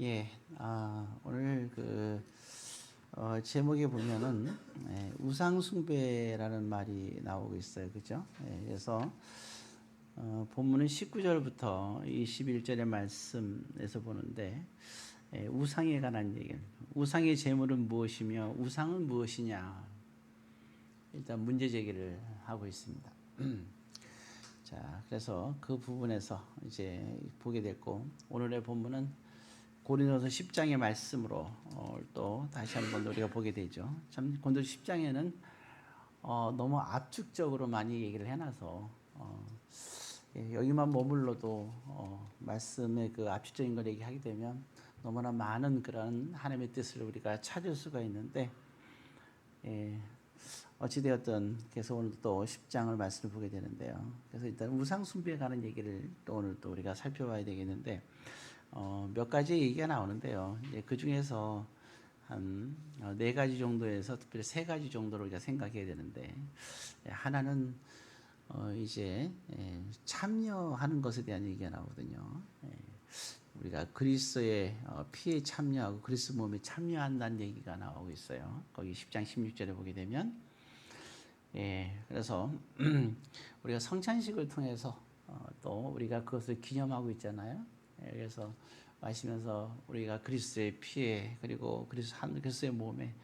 예, 오늘 제목에 보면은 우상숭배라는 말이 나오고 있어요, 그죠? 그래서 본문은 19절부터 21절의 말씀에서 보는데 우상에 관한 얘기, 우상의 제물은 무엇이며 우상은 무엇이냐, 일단 문제 제기를 하고 있습니다. 자, 그래서 그 부분에서 이제 보게 됐고, 오늘의 본문은 고린도서 10장의 말씀으로 또 다시 한번 우리가 보게 되죠. 참 고린도서 10장에는 너무 압축적으로 많이 얘기를 해놔서 여기만 머물러도 말씀의 그 압축적인 걸 얘기하게 되면 너무나 많은 그런 하나님의 뜻을 우리가 찾을 수가 있는데, 어찌되었든 계속 오늘 또 10장을 말씀을 보게 되는데요. 그래서 일단 우상 숭배에 관한 얘기를 또 오늘 또 우리가 살펴봐야 되겠는데, 몇 가지 얘기가 나오는데요. 그 중에서 한 네 가지 정도에서 특별히 세 가지 정도로 우리가 생각해야 되는데, 하나는 이제 참여하는 것에 대한 얘기가 나오거든요. 우리가 그리스도의 피에 참여하고 그리스도 몸에 참여한다는 얘기가 나오고 있어요. 거기 10장 16절에 보게 되면, 그래서 우리가 성찬식을 통해서 또 우리가 그것을 기념하고 있잖아요. 그래서 마시면서 우리가 그리스도의 피에 그리고 그리스도의 몸에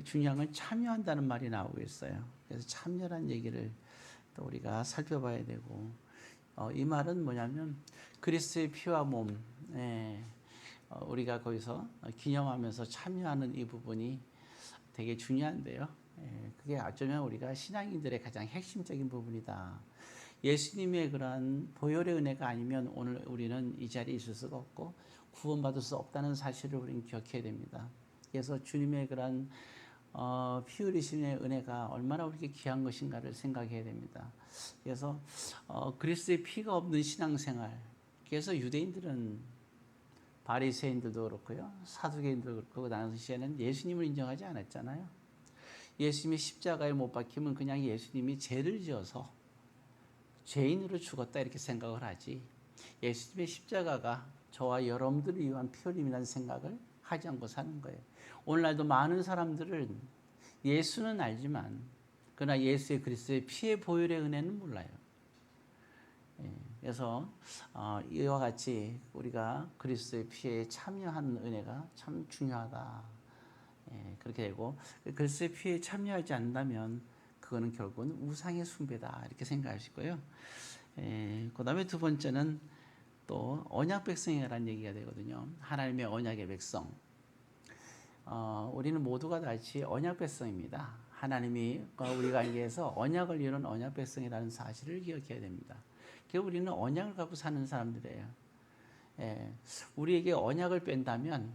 중요한 건 참여한다는 말이 나오고 있어요. 그래서 참여란 얘기를 또 우리가 살펴봐야 되고, 이 말은 뭐냐면 그리스도의 피와 몸, 우리가 거기서 기념하면서 참여하는 이 부분이 되게 중요한데요. 그게 어쩌면 우리가 신앙인들의 가장 핵심적인 부분이다. 예수님의 그러한 보혈의 은혜가 아니면 오늘 우리는 이 자리에 있을 수가 없고 구원받을 수 없다는 사실을 우리는 기억해야 됩니다. 그래서 주님의 그러한 피 흘리심의 은혜가 얼마나 우리에게 귀한 것인가를 생각해야 됩니다. 그래서 그리스도의 피가 없는 신앙생활, 그래서 유대인들은 바리새인들도 그렇고요, 사두개인들도 그렇고, 그 당시에는 예수님을 인정하지 않았잖아요. 예수님이 십자가에 못 박히면 그냥 예수님이 죄를 지어서 죄인으로 죽었다 이렇게 생각을 하지, 예수님의 십자가가 저와 여러분들을 위한 피 흘림이라는 생각을 하지 않고 사는 거예요. 오늘날도 많은 사람들은 예수는 알지만 그러나 예수의 그리스도의 피의 보혈의 은혜는 몰라요. 그래서 이와 같이 우리가 그리스도의 피에 참여하는 은혜가 참 중요하다. 그렇게 되고, 그리스도의 피에 참여하지 않는다면 그거는 결국은 우상의 숭배다 이렇게 생각하시고요. 그 다음에 두 번째는 또 언약 백성이라는 얘기가 되거든요. 하나님의 언약의 백성. 우리는 모두가 같이 언약 백성입니다. 하나님이 우리 관계에서 언약을 이룬 언약 백성이라는 사실을 기억해야 됩니다. 우리는 언약을 갖고 사는 사람들이에요. 우리에게 언약을 뺀다면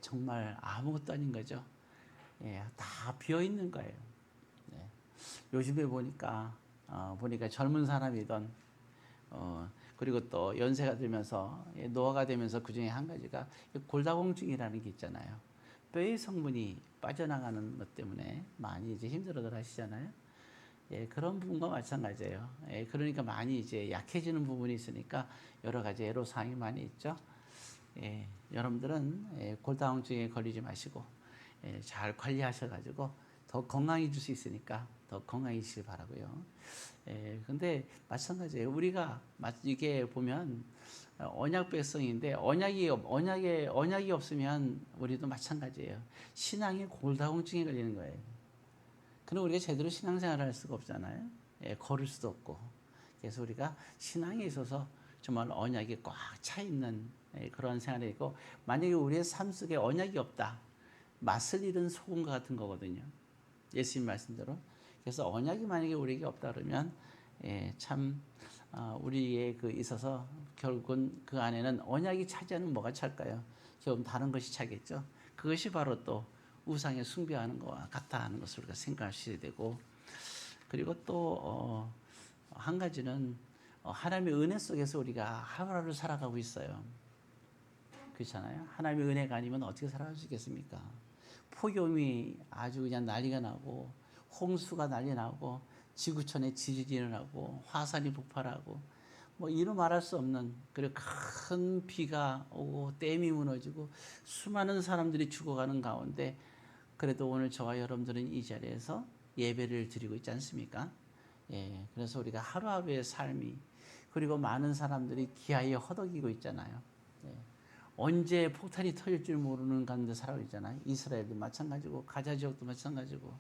정말 아무것도 아닌 거죠. 다 비어 있는 거예요. 요즘에 보니까 젊은 사람이던 그리고 또 연세가 들면서 노화가 되면서 그 중에 한 가지가 골다공증이라는 게 있잖아요. 뼈의 성분이 빠져나가는 것 때문에 많이 이제 힘들어들 하시잖아요. 그런 부분과 마찬가지예요. 그러니까 많이 이제 약해지는 부분이 있으니까 여러 가지 애로사항이 많이 있죠. 여러분들은 골다공증에 걸리지 마시고 잘 관리하셔가지고 더 건강해질 수 있으니까 더 건강해지길 바라고요. 근데 마찬가지예요. 우리가 이게 보면 언약 백성인데 언약이 없으면 우리도 마찬가지예요. 신앙이 골다공증에 걸리는 거예요. 그럼 우리가 제대로 신앙생활을 할 수가 없잖아요. 걸을 수도 없고. 그래서 우리가 신앙에 있어서 정말 언약이 꽉 차 있는 그런 생활이 있고, 만약에 우리의 삶 속에 언약이 없다, 맛을 잃은 소금과 같은 거거든요. 예수님 말씀대로. 그래서 언약이 만약에 우리에게 없다 그러면 참 우리에 있어서 결국은 그 안에는 언약이 차지하는 뭐가 찰까요? 결국 다른 것이 차겠죠. 그것이 바로 또 우상에 숭배하는 것과 같다 하는 것을 우리가 생각하셔야 되고, 그리고 또 한 가지는 하나님의 은혜 속에서 우리가 하루하루 살아가고 있어요. 그렇잖아요. 하나님의 은혜가 아니면 어떻게 살아갈 수 있겠습니까? 폭염이 아주 그냥 난리가 나고, 홍수가 난리 나고, 지구촌에 지진이 나고, 화산이 폭발하고, 뭐 이루 말할 수 없는 그리고 큰 비가 오고 댐이 무너지고 수많은 사람들이 죽어가는 가운데 그래도 오늘 저와 여러분들은 이 자리에서 예배를 드리고 있지 않습니까? 예, 그래서 우리가 하루하루의 삶이 그리고 많은 사람들이 기아에 허덕이고 있잖아요. 예, 언제 폭탄이 터질 줄 모르는 가운데 살아가고 있잖아요. 이스라엘도 마찬가지고 가자 지역도 마찬가지고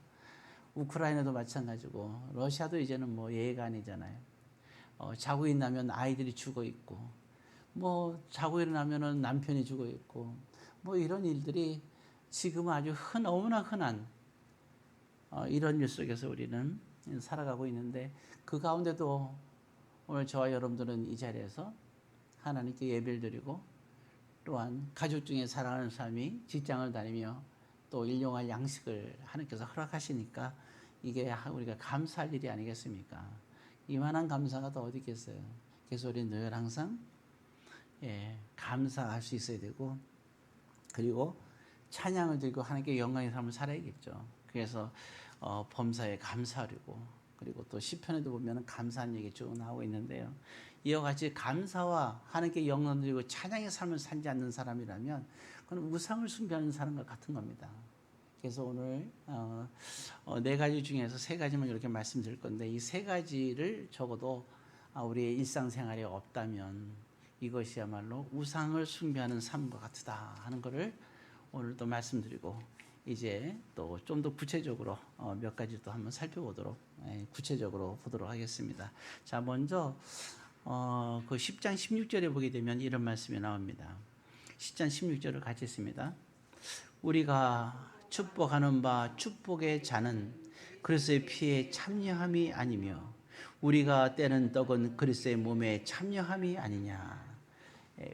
우크라이나도 마찬가지고 러시아도 이제는 뭐 예가 아니잖아요. 자고 일어나면 아이들이 죽어 있고 뭐 자고 일어나면은 남편이 죽어 있고 뭐 이런 일들이 지금 아주 너무나 흔한 이런 일 속에서 우리는 살아가고 있는데 그 가운데도 오늘 저와 여러분들은 이 자리에서 하나님께 예배를 드리고 또한 가족 중에 사랑하는 사람이 직장을 다니며 또 일용할 양식을 하나님께서 허락하시니까 이게 우리가 감사할 일이 아니겠습니까? 이만한 감사가 더 어디 있겠어요? 그래서 우리는 늘 항상 감사할 수 있어야 되고 그리고 찬양을 드리고 하나님께 영광의 삶을 살아야겠죠. 그래서 범사에 감사하려고 그리고 또 시편에도 보면 감사한 얘기 쭉 나오고 있는데요. 이와 같이 감사와 하나님께 영광 드리고 찬양의 삶을 살지 않는 사람이라면 그건 우상을 숭배하는 사람과 같은 겁니다. 그래서 오늘 네 가지 중에서 세 가지만 이렇게 말씀드릴 건데 이 세 가지를 적어도 우리의 일상생활에 없다면 이것이야말로 우상을 숭배하는 삶과 같다 하는 것을 오늘 또 말씀드리고 이제 또 좀 더 구체적으로 몇 가지 또 한번 살펴보도록 구체적으로 보도록 하겠습니다. 자, 먼저 그 10장 16절에 보게 되면 이런 말씀이 나옵니다. 10장 16절을 같이 읽습니다. 우리가 축복하는 바 축복의 잔은 그리스도의 피에 참여함이 아니며 우리가 떼는 떡은 그리스도의 몸에 참여함이 아니냐.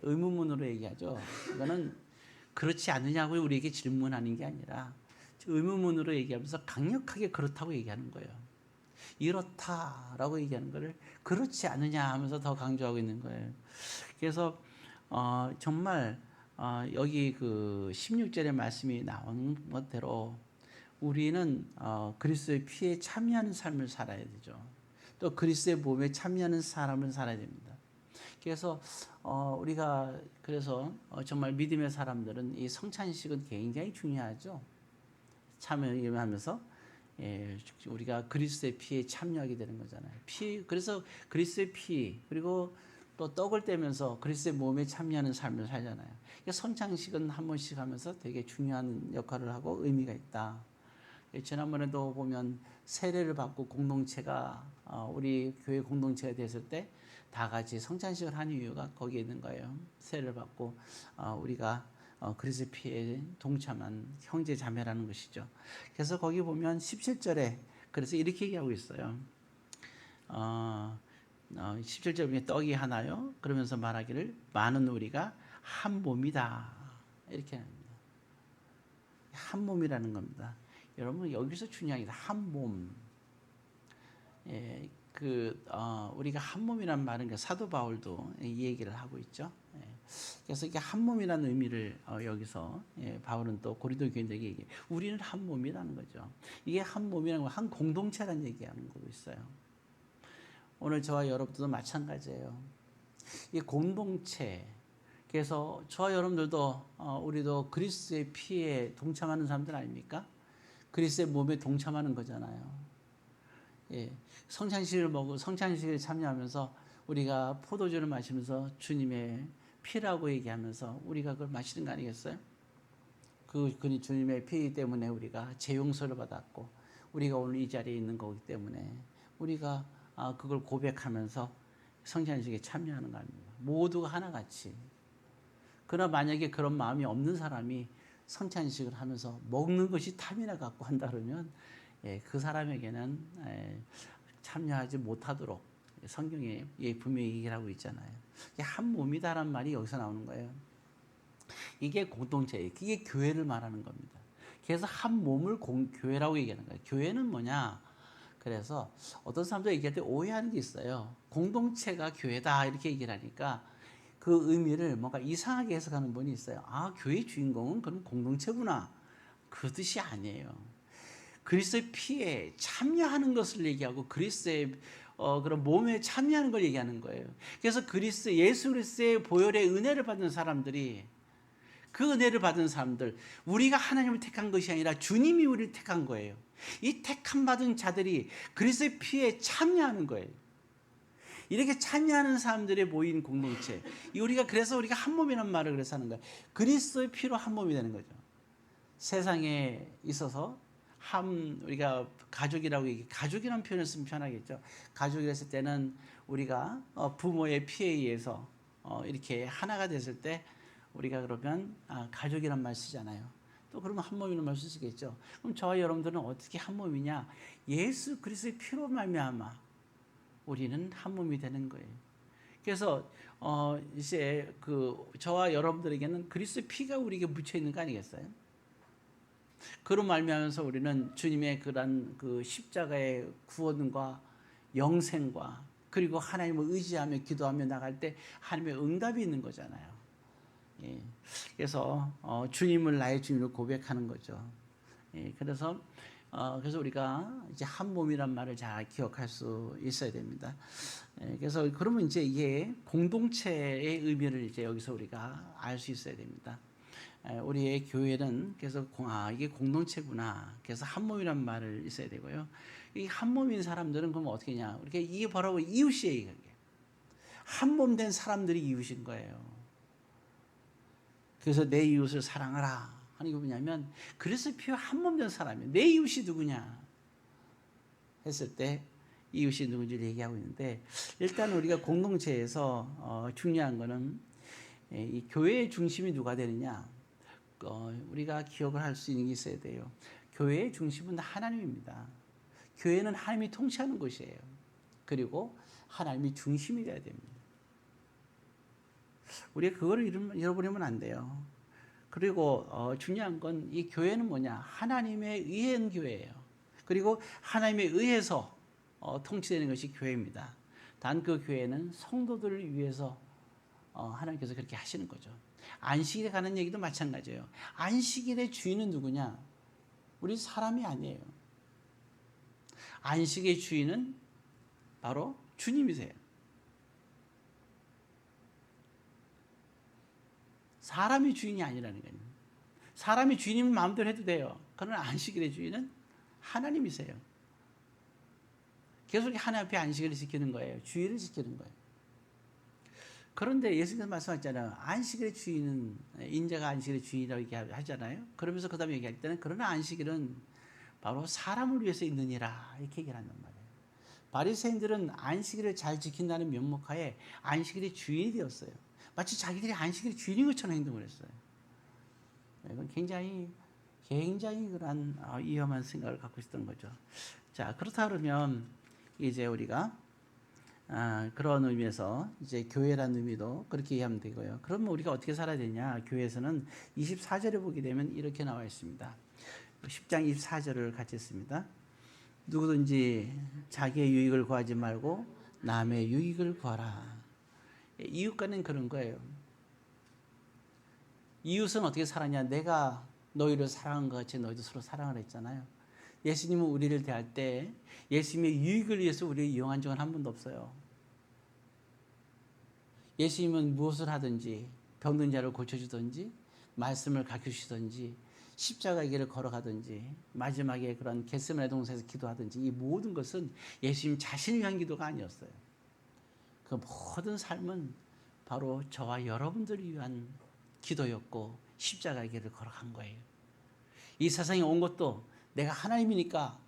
의문문으로 얘기하죠. 이거는 그렇지 않느냐고 우리에게 질문하는 게 아니라 의문문으로 얘기하면서 강력하게 그렇다고 얘기하는 거예요. 이렇다라고 얘기하는 거를 그렇지 않느냐 하면서 더 강조하고 있는 거예요. 그래서 정말 여기 그 16절의 말씀이 나온 것대로 우리는 그리스도의 피에 참여하는 삶을 살아야 되죠. 또 그리스도의 몸에 참여하는 사람을 살아야 됩니다. 그래서 우리가 그래서 정말 믿음의 사람들은 이 성찬식은 굉장히 중요하죠. 참여하면서 우리가 그리스도의 피에 참여하게 되는 거잖아요. 그래서 그리스도의 피 그리고 또 떡을 떼면서 그리스도의 몸에 참여하는 삶을 살잖아요. 그러니까 성찬식은 한 번씩 하면서 되게 중요한 역할을 하고 의미가 있다. 지난번에도 보면 세례를 받고 공동체가 우리 교회 공동체가 됐을 때 다 같이 성찬식을 하는 이유가 거기에 있는 거예요. 세례를 받고 우리가 그리스도의 피에 동참한 형제 자매라는 것이죠. 그래서 거기 보면 17절에 그래서 이렇게 얘기하고 있어요. 17절 보면 떡이 하나요? 그러면서 말하기를 많은 우리가 한 몸이다. 이렇게 합니다. 한 몸이라는 겁니다. 여러분 여기서 중요한 게 한 몸. 우리가 한 몸이란 말은 사도 바울도 이 얘기를 하고 있죠. 그래서 이게 한 몸이라는 의미를 여기서 바울은 또 고린도 교인들에게 얘기해요. 우리는 한 몸이라는 거죠. 이게 한 몸이라는 건 한 공동체라는 얘기하는 거고 있어요. 오늘 저와 여러분들도 마찬가지예요. 이 공동체. 그래서 저와 여러분들도 우리도 그리스도의 피에 동참하는 사람들 아닙니까? 그리스도의 몸에 동참하는 거잖아요. 성찬식을 참여하면서 우리가 포도주를 마시면서 주님의 피라고 얘기하면서 우리가 그걸 마시는 거 아니겠어요? 그분이 주님의 피 때문에 우리가 죄 용서를 받았고 우리가 오늘 이 자리에 있는 거기 때문에 우리가 그걸 고백하면서 성찬식에 참여하는 거 아닙니까? 모두가 하나같이. 그러나 만약에 그런 마음이 없는 사람이 성찬식을 하면서 먹는 것이 탐이나 갖고 한다 그러면 그 사람에게는 참여하지 못하도록 성경에 분명히 얘기를 하고 있잖아요. 한 몸이다라는 말이 여기서 나오는 거예요. 이게 공동체예요. 이게 교회를 말하는 겁니다. 그래서 한 몸을 교회라고 얘기하는 거예요. 교회는 뭐냐? 그래서 어떤 사람들 얘기할 때 오해하는 게 있어요. 공동체가 교회다 이렇게 얘기를 하니까 그 의미를 뭔가 이상하게 해석하는 분이 있어요. 교회의 주인공은 그럼 공동체구나. 그 뜻이 아니에요. 그리스도의 피에 참여하는 것을 얘기하고 그리스도의 그런 몸에 참여하는 걸 얘기하는 거예요. 그래서 예수 그리스도의 보혈의 은혜를 받는 사람들이, 그 은혜를 받은 사람들, 우리가 하나님을 택한 것이 아니라 주님이 우리를 택한 거예요. 이 택함 받은 자들이 그리스도의 피에 참여하는 거예요. 이렇게 참여하는 사람들의 모인 공동체. 그래서 우리가 한 몸이라는 말을 그래서 하는 거예요. 그리스도의 피로 한 몸이 되는 거죠. 세상에 있어서 우리가 가족이라는 표현을 쓰면 편하겠죠. 가족이라 했을 때는 우리가 부모의 피에 의해서 이렇게 하나가 됐을 때 우리가 그러면 가족이란 말 쓰잖아요. 또 그러면 한 몸이라는 말 쓰시겠죠. 그럼 저와 여러분들은 어떻게 한 몸이냐? 예수 그리스도의 피로 말미암아 우리는 한 몸이 되는 거예요. 그래서 이제 저와 여러분들에게는 그리스도의 피가 우리에게 묻혀 있는 거 아니겠어요? 그로 말미암아서 우리는 주님의 그런 십자가의 구원과 영생과 그리고 하나님을 의지하며 기도하며 나갈 때 하나님의 응답이 있는 거잖아요. 예. 그래서 주님을 나의 주님으로 고백하는 거죠. 예. 그래서 우리가 이제 한 몸이란 말을 잘 기억할 수 있어야 됩니다. 예. 그래서 그러면 이제 이게 공동체의 의미를 이제 여기서 우리가 알 수 있어야 됩니다. 우리의 교회는 그래서 이게 공동체구나. 그래서 한 몸이란 말을 있어야 되고요. 이 한 몸인 사람들은 그럼 어떻게 하냐? 이게 바로 이웃이에요. 한 몸 된 사람들이 이웃인 거예요. 그래서 내 이웃을 사랑하라 하는 게 뭐냐면 그래서 피와 한 몸 된 사람이에요. 내 이웃이 누구냐 했을 때 이웃이 누군지를 얘기하고 있는데, 일단 우리가 공동체에서 중요한 거는 이 교회의 중심이 누가 되느냐, 우리가 기억을 할 수 있는 게 있어야 돼요. 교회의 중심은 하나님입니다. 교회는 하나님이 통치하는 곳이에요. 그리고 하나님이 중심이 되어야 됩니다. 우리가 그거를 잃어버리면 안 돼요. 그리고 중요한 건 이 교회는 뭐냐? 하나님에 의한 교회예요. 그리고 하나님에 의해서 통치되는 것이 교회입니다. 단 그 교회는 성도들을 위해서 하나님께서 그렇게 하시는 거죠. 안식일에 가는 얘기도 마찬가지예요. 안식일의 주인은 누구냐? 우리 사람이 아니에요. 안식의 주인은 바로 주님이세요. 사람이 주인이 아니라는 거예요. 사람이 주인이면 마음대로 해도 돼요. 그러나 안식일의 주인은 하나님이세요. 계속 하나님 앞에 안식일을 지키는 거예요. 주일을 지키는 거예요. 그런데 예수님께서 말씀하셨잖아요. 안식일의 주인은, 인자가 안식일의 주인이라고 얘기하잖아요. 그러면서 그 다음에 얘기할 때는 그러나 안식일은 바로 사람을 위해서 있느니라 이렇게 얘기를 한단 말이에요. 바리새인들은 안식일을 잘 지킨다는 면목하에 안식일의 주인이 되었어요. 마치 자기들이 안식일의 주인인 것처럼 행동을 했어요. 이건 굉장히 그런 위험한 생각을 갖고 있었던 거죠. 자, 그렇다 그러면 이제 우리가 그런 의미에서 이제 교회라는 의미도 그렇게 이해하면 되고요. 그러면 우리가 어떻게 살아야 되냐? 교회에서는 24절에 보게 되면 이렇게 나와 있습니다. 10장 24절을 같이 했습니다. 누구든지 자기의 유익을 구하지 말고 남의 유익을 구하라. 이웃과는 그런 거예요. 이웃은 어떻게 살았냐? 내가 너희를 사랑한 것 같이 너희도 서로 사랑을 했잖아요. 예수님은 우리를 대할 때 예수님의 유익을 위해서 우리를 이용한 적은 한 번도 없어요. 예수님은 무엇을 하든지 병든 자를 고쳐주든지 말씀을 가르쳐주시든지 십자가의 길을 걸어가든지 마지막에 그런 겟세마네 동산에서 기도하든지 이 모든 것은 예수님 자신을 위한 기도가 아니었어요. 그 모든 삶은 바로 저와 여러분들을 위한 기도였고 십자가의 길을 걸어간 거예요. 이 세상에 온 것도 내가 하나님이니까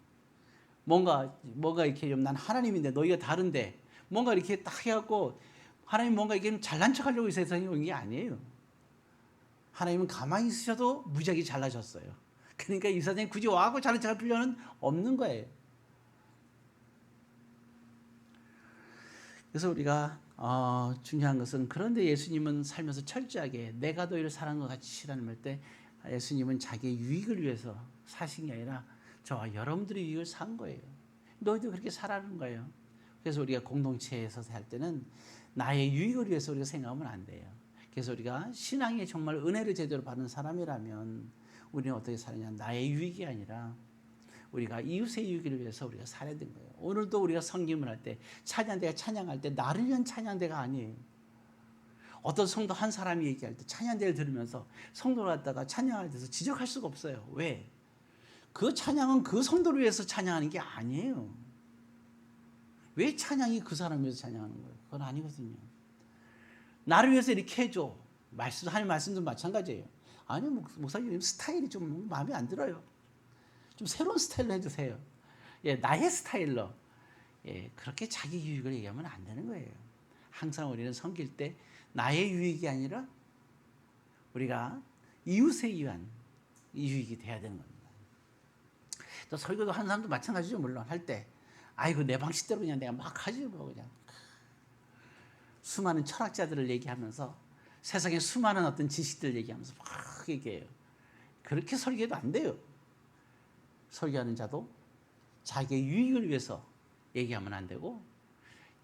뭔가 이렇게 좀 난 하나님인데 너희가 다른데 뭔가 이렇게 딱 해갖고 하나님 뭔가 이게 잘난 척하려고 이 세상에 온 게 아니에요. 하나님은 가만히 있으셔도 무지하게 잘나셨어요. 그러니까 이 세상에 굳이 와갖고 잘난 척할 필요는 없는 거예요. 그래서 우리가 중요한 것은, 그런데 예수님은 살면서 철저하게 내가 너희를 사랑한 것 같이 시라는 말 때 예수님은 자기의 유익을 위해서 사신 게 아니라 저와 여러분들의 유익을 산 거예요. 너희도 그렇게 살아는 거예요. 그래서 우리가 공동체에서 살 때는 나의 유익을 위해서 우리가 생각하면 안 돼요. 그래서 우리가 신앙에 정말 은혜를 제대로 받는 사람이라면 우리는 어떻게 사느냐? 나의 유익이 아니라 우리가 이웃의 유익을 위해서 우리가 살아야 되는 거예요. 오늘도 우리가 성김을 할 때 찬양대가 찬양할 때 나를 위한 찬양대가 아니에요. 어떤 성도 한 사람이 얘기할 때 찬양대를 들으면서 성도를 갖다가 찬양할 때서 지적할 수가 없어요. 왜? 그 찬양은 그 성도를 위해서 찬양하는 게 아니에요. 왜 찬양이 그 사람을 위해서 찬양하는 거예요? 그건 아니거든요. 나를 위해서 이렇게 해줘. 하나님 말씀도 마찬가지예요. 아니요, 목사님 스타일이 좀 마음에 안 들어요. 좀 새로운 스타일로 해주세요. 예, 나의 스타일로. 예, 그렇게 자기 유익을 얘기하면 안 되는 거예요. 항상 우리는 섬길 때 나의 유익이 아니라 우리가 이웃에 의한 유익이 돼야 되는 겁니다. 또 설교도 하는 사람도 마찬가지죠. 물론 할 때 아이고 내 방식대로 그냥 내가 막 하지 뭐 그냥. 수많은 철학자들을 얘기하면서 세상에 수많은 어떤 지식들 얘기하면서 막 얘기해요. 그렇게 설교해도 안 돼요. 설교하는 자도 자기의 유익을 위해서 얘기하면 안 되고,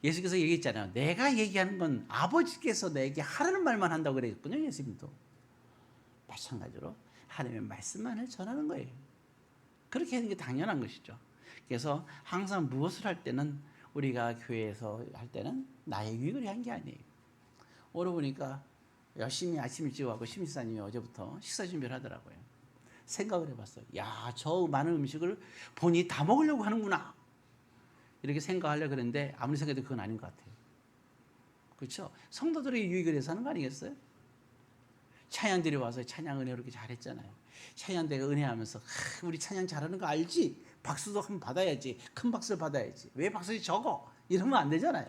예수께서 얘기했잖아요. 내가 얘기하는 건 아버지께서 내게 하라는 말만 한다고 그랬거든요. 예수님도 마찬가지로 하나님의 말씀만을 전하는 거예요. 그렇게 하는 게 당연한 것이죠. 그래서 항상 무엇을 할 때는 우리가 교회에서 할 때는 나의 유익을 위한 게 아니에요. 오늘 보니까 열심히 아침 일찍 하고 심지사님이 어제부터 식사 준비를 하더라고요. 생각을 해봤어요. 야, 저 많은 음식을 본인이 다 먹으려고 하는구나. 이렇게 생각하려고 그랬는데 아무리 생각해도 그건 아닌 것 같아요. 그렇죠? 성도들의 유익을 위해서 하는 거 아니겠어요? 찬양들이 와서 찬양 은혜 이렇게 잘했잖아요. 찬양대가 은혜하면서 우리 찬양 잘하는 거 알지? 박수도 한번 받아야지. 큰 박수를 받아야지. 왜 박수를 적어? 이러면 안 되잖아요.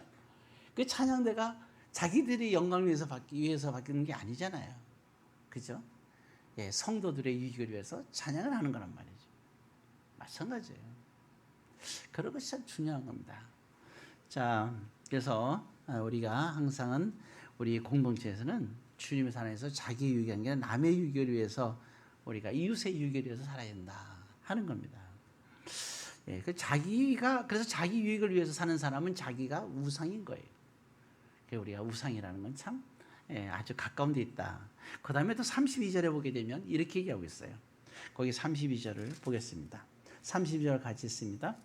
그 찬양대가 자기들의 영광을 위해서 바뀌는 게 아니잖아요. 그죠? 예, 성도들의 유익을 위해서 찬양을 하는 거란 말이죠. 마찬가지예요. 그런 것이 참 중요한 겁니다. 자, 그래서 우리가 항상은 우리 공동체에서는 주님의 사랑에서 자기 유익이 아니라 남의 유익을 위해서 우리가 이웃의 유익을 위해서 살아야 된다 하는 겁니다. 예, 그래서 자기 유익을 위해서 사는 사람은 자기가 우상인 거예요. 우리가 우상이라는 건 참 아주 가까운 데 있다. 그 다음에 또 32절에 보게 되면 이렇게 얘기하고 있어요. 거기 32절을 보겠습니다. 32절 같이 있습니다.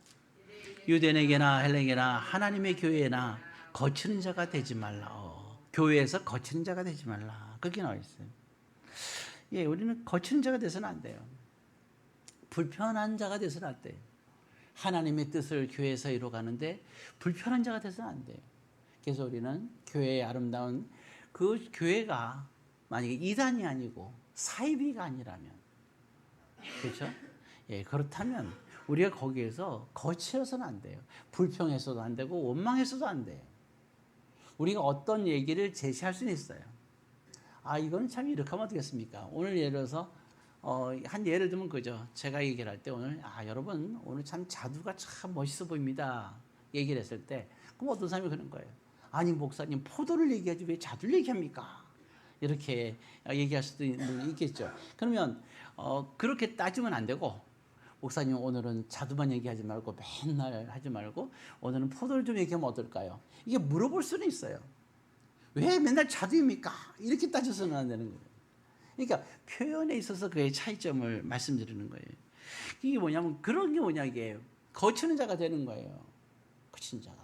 유대인에게나 헬레인에게나 하나님의 교회나 거치는 자가 되지 말라. 교회에서 거치는 자가 되지 말라. 그렇게 나와 있어요. 예, 우리는 거치는 자가 돼서는 안 돼요. 불편한 자가 돼서는 안 돼요. 하나님의 뜻을 교회에서 이루어가는데 불편한 자가 돼서는 안 돼요. 그래서 우리는 교회의 아름다운 그 교회가 만약에 이단이 아니고 사이비가 아니라면, 그렇죠? 예, 그렇다면 우리가 거기에서 거치어서는 안 돼요. 불평해서도 안 되고 원망해서도 안 돼요. 우리가 어떤 얘기를 제시할 수는 있어요. 아, 이거는 참 이렇게 하면 어떻겠습니까? 오늘 예를 들어서 한 예를 들면 그죠. 제가 얘기를 할 때 오늘 여러분 오늘 참 자두가 참 멋있어 보입니다. 얘기를 했을 때 그럼 어떤 사람이 그런 거예요. 아니 목사님 포도를 얘기하지 왜 자두를 얘기합니까? 이렇게 얘기할 수도 있겠죠. 그러면 그렇게 따지면 안 되고, 목사님 오늘은 자두만 얘기하지 말고 맨날 하지 말고 오늘은 포도를 좀 얘기하면 어떨까요? 이게 물어볼 수는 있어요. 왜 맨날 자두입니까? 이렇게 따져서는 안 되는 거예요. 그러니까 표현에 있어서 그의 차이점을 말씀드리는 거예요. 이게 뭐냐면 그런 게 뭐냐, 이게 거치는 자가 되는 거예요. 거치는 자가.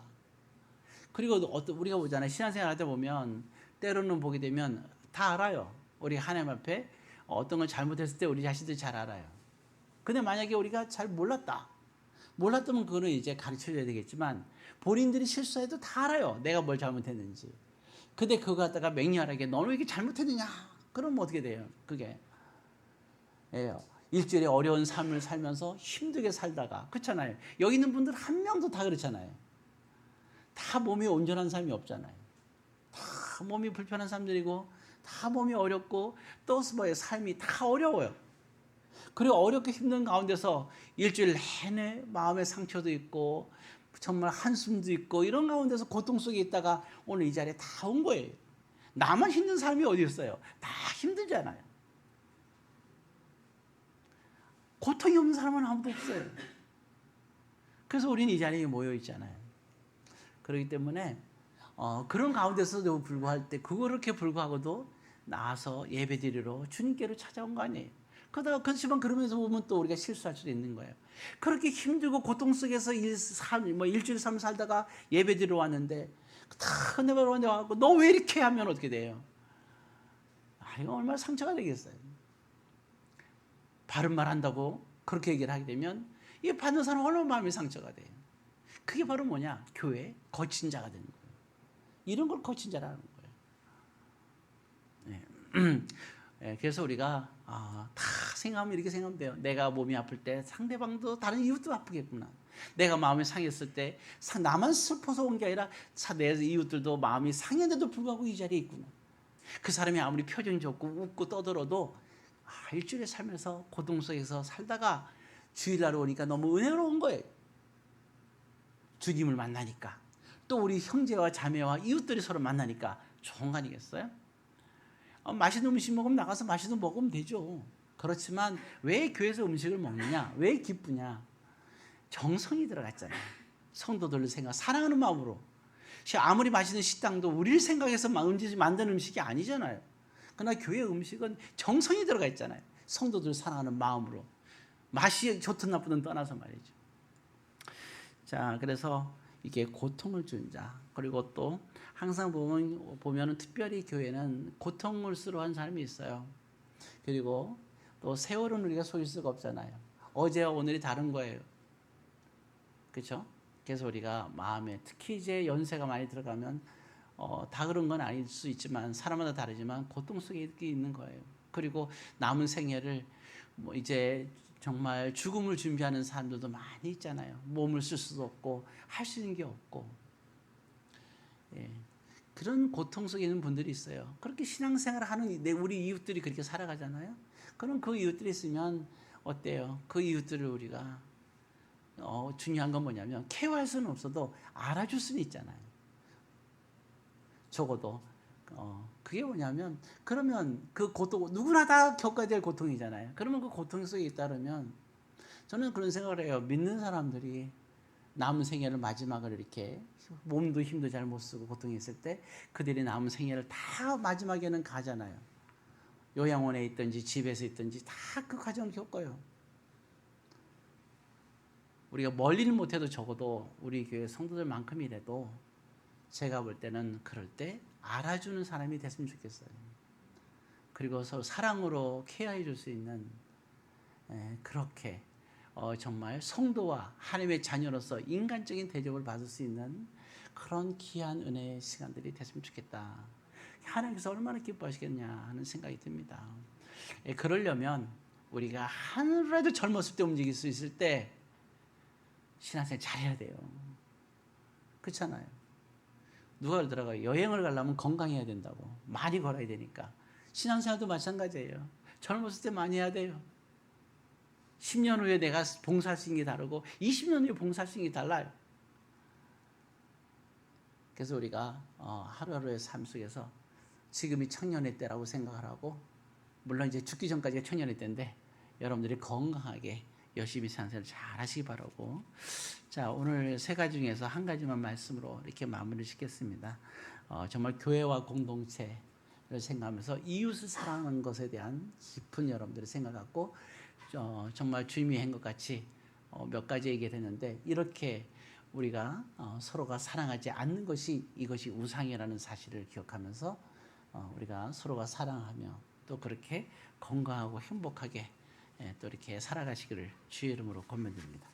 그리고 우리가 보잖아요. 신앙생활 하다 보면 때로는 보게 되면 다 알아요. 우리 하나님 앞에 어떤 걸 잘못했을 때 우리 자신들이 잘 알아요. 근데 만약에 우리가 잘 몰랐다면 그거는 이제 가르쳐줘야 되겠지만 본인들이 실수해도 다 알아요. 내가 뭘 잘못했는지. 근데 그거 갖다가 맹렬하게 너는 왜 이렇게 잘못했느냐? 그러면 어떻게 돼요? 그게 일주일에 어려운 삶을 살면서 힘들게 살다가, 그렇잖아요. 여기 있는 분들 한 명도 다 그렇잖아요. 다 몸이 온전한 삶이 없잖아요. 다 몸이 불편한 사람들이고 다 몸이 어렵고 또 삶이 다 어려워요. 그리고 어렵게 힘든 가운데서 일주일 내내 마음의 상처도 있고 정말 한숨도 있고 이런 가운데서 고통 속에 있다가 오늘 이 자리에 다 온 거예요. 나만 힘든 사람이 어디 있어요? 다 힘들잖아요. 고통이 없는 사람은 아무도 없어요. 그래서 우리는 이 자리에 모여 있잖아요. 그렇기 때문에 그런 가운데서도 불구할 때 그렇게 불구하고도 나와서 예배드리러 주님께로 찾아온 거 아니에요. 그렇지만 그러면서 보면 또 우리가 실수할 수도 있는 거예요. 그렇게 힘들고 고통 속에서 일주일 삶 살다가 예배 드리러 왔는데 다 은혜 받으러 와서 너 왜 이렇게 하면 어떻게 돼요? 이거 얼마나 상처가 되겠어요. 바른 말 한다고 그렇게 얘기를 하게 되면 이 받는 사람 얼마나 마음이 상처가 돼요. 그게 바로 뭐냐? 교회 거친 자가 되는 거예요. 이런 걸 거친 자라는 거예요. 네. 그래서 우리가 다 생각하면 이렇게 생각하면 돼요. 내가 몸이 아플 때 상대방도 다른 이웃도 아프겠구나. 내가 마음이 상했을 때 나만 슬퍼서 온 게 아니라 내 이웃들도 마음이 상했는데도 불구하고 이 자리에 있구나. 그 사람이 아무리 표정이 좋고 웃고 떠들어도 일주일에 살면서 고통 속에서 살다가 주일날 오니까 너무 은혜로운 거예요. 주님을 만나니까 또 우리 형제와 자매와 이웃들이 서로 만나니까 좋은 거 아니겠어요? 맛있는 음식 먹으면 나가서 맛있는 거 먹으면 되죠. 그렇지만 왜 교회에서 음식을 먹느냐? 왜 기쁘냐? 정성이 들어갔잖아요. 성도들을 생각, 사랑하는 마음으로. 아무리 맛있는 식당도 우리를 생각해서 만든 음식이 아니잖아요. 그러나 교회 음식은 정성이 들어가 있잖아요. 성도들 사랑하는 마음으로. 맛이 좋든 나쁘든 떠나서 말이죠. 자, 그래서 이게 고통을 준 자. 그리고 또 항상 보면은 특별히 교회는 고통을 쓰러한 사람이 있어요. 그리고 또 세월은 우리가 속일 수가 없잖아요. 어제와 오늘이 다른 거예요. 그렇죠? 그래서 우리가 마음에 특히 이제 연세가 많이 들어가면 다 그런 건 아닐 수 있지만 사람마다 다르지만 고통 속에 있는 거예요. 그리고 남은 생애를 뭐 이제 정말 죽음을 준비하는 사람들도 많이 있잖아요. 몸을 쓸 수도 없고 할 수 있는 게 없고 그런 고통 속에 있는 분들이 있어요. 그렇게 신앙생활을 하는 우리 이웃들이 그렇게 살아가잖아요. 그럼 그 이웃들이 있으면 어때요? 그 이웃들을 우리가 중요한 건 뭐냐면 케어할 수는 없어도 알아줄 수는 있잖아요. 적어도 그게 뭐냐면 그러면 그 고통 누구나 다 겪어야 될 고통이잖아요. 그러면 그 고통 속에 있다면 저는 그런 생각을 해요. 믿는 사람들이 남은 생애를 마지막을 이렇게 몸도 힘도 잘 못 쓰고 고통했을 때 그들이 남은 생애를 다 마지막에는 가잖아요. 요양원에 있든지 집에서 있든지 다 그 과정을 겪어요. 우리가 멀리는 못해도 적어도 우리 교회 성도들만큼이라도 제가 볼 때는 그럴 때 알아주는 사람이 됐으면 좋겠어요. 그리고 서로 사랑으로 케어해 줄 수 있는 그렇게 정말 성도와 하나님의 자녀로서 인간적인 대접을 받을 수 있는 그런 귀한 은혜의 시간들이 됐으면 좋겠다. 하나님께서 얼마나 기뻐하시겠냐 하는 생각이 듭니다. 그러려면 우리가 하루라도 젊었을 때 움직일 수 있을 때 신앙생활 잘해야 돼요. 그렇잖아요. 누가 그러더라고요. 여행을 가려면 건강해야 된다고. 많이 걸어야 되니까. 신앙생활도 마찬가지예요. 젊었을 때 많이 해야 돼요. 10년 후에 내가 봉사할 수 있는 게 다르고 20년 후에 봉사할 수 있는 게 달라요. 그래서 우리가 하루하루의 삶 속에서 지금이 청년의 때라고 생각을 하고 물론 이제 죽기 전까지가 청년의 때인데 여러분들이 건강하게 열심히 신앙생활 잘 하시기 바라고 자 오늘 세 가지 중에서 한 가지만 말씀으로 이렇게 마무리 짓겠습니다. 정말 교회와 공동체를 생각하면서 이웃을 사랑하는 것에 대한 깊은 여러분들의 생각 갖고 정말 주님이 한 것 같이 몇 가지 얘기했는데 이렇게 우리가 서로가 사랑하지 않는 것이 이것이 우상이라는 사실을 기억하면서 우리가 서로가 사랑하며 또 그렇게 건강하고 행복하게 또 이렇게 살아가시기를 주의 이름으로 권면드립니다.